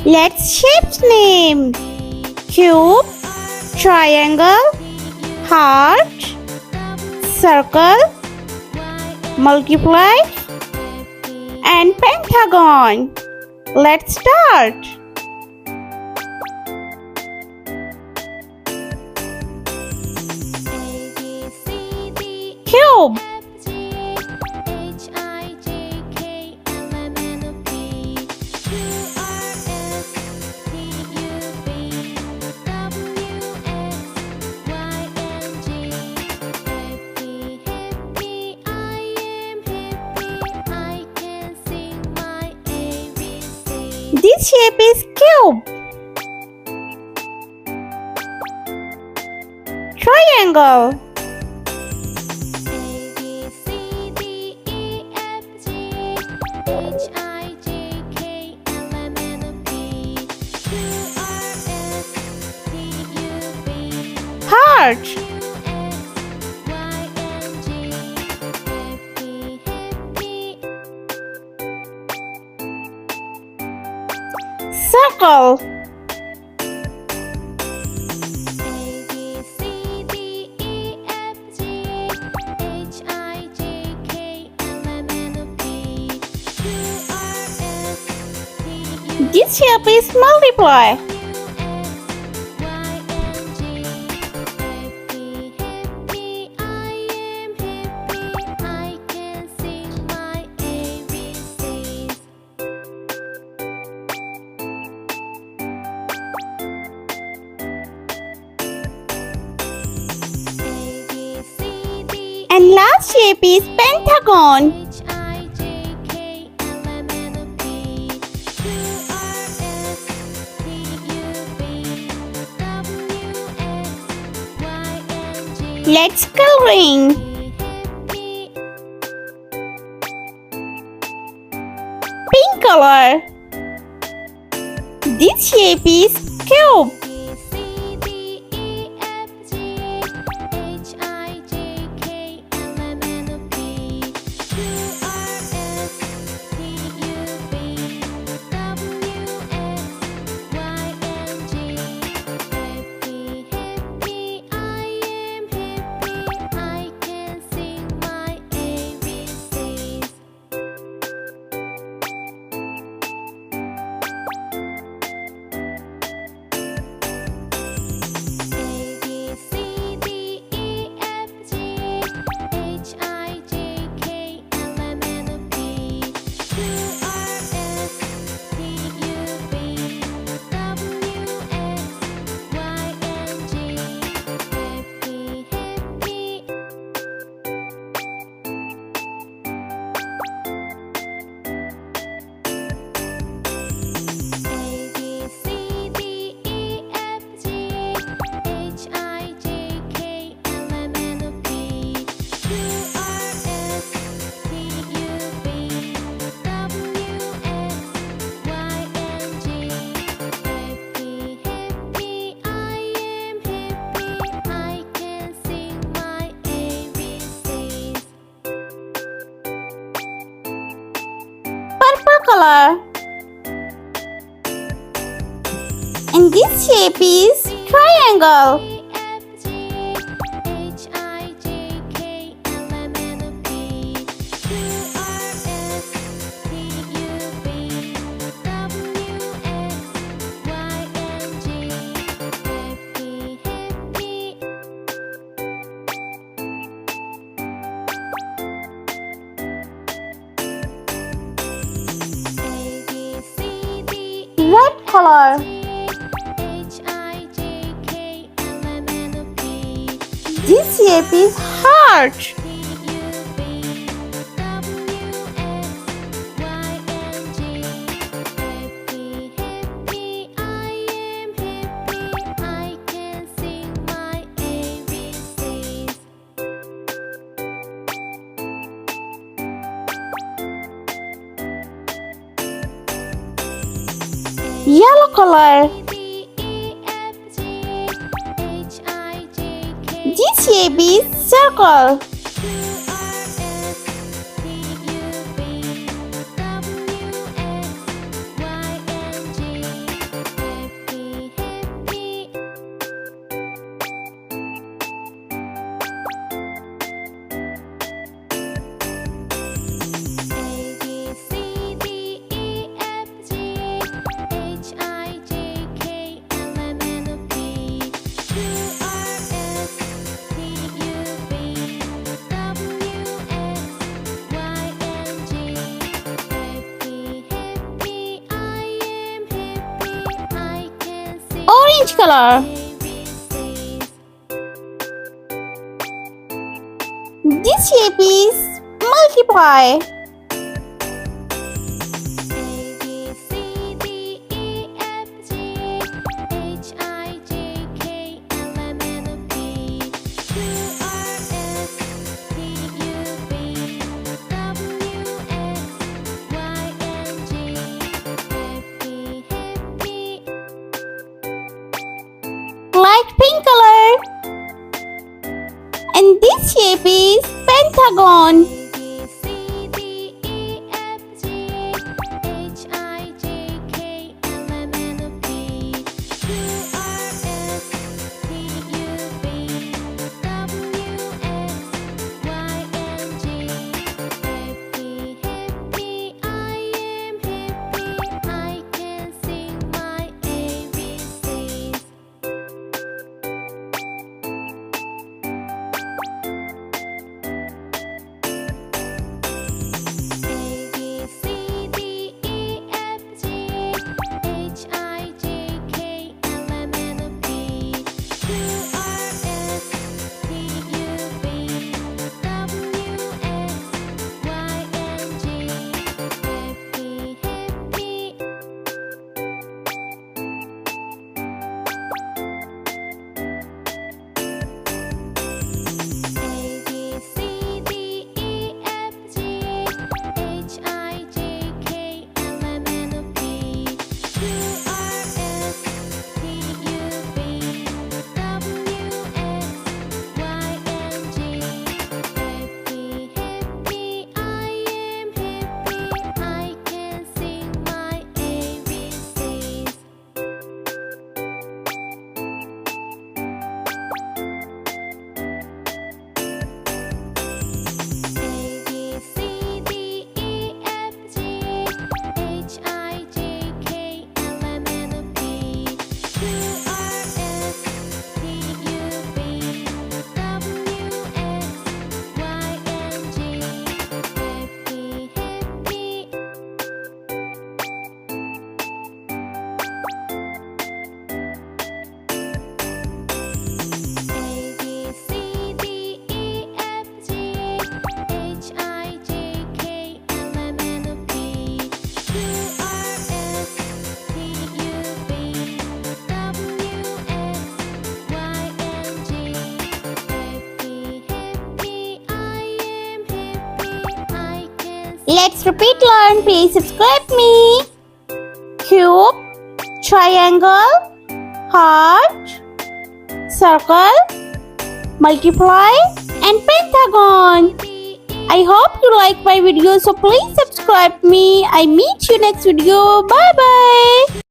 Let's shapes name. Cube, triangle, heart, circle, multiply, and pentagon. Let's start. Cube, this shape is cube. Triangle, heart, circle, this shape is multiply. And last shape is pentagon. Let's coloring. Pink color. This shape is cube. Color. And this shape is triangle. Red color. This shape is heart. Yellow color. This shape is circle. Change color. This shape is multiply. Light pink color. And this shape is pentagon. Let's repeat learn. Please subscribe me. Cube, triangle, heart, circle, multiply and pentagon. I hope you like my video, so please subscribe me. I meet you next video. Bye bye.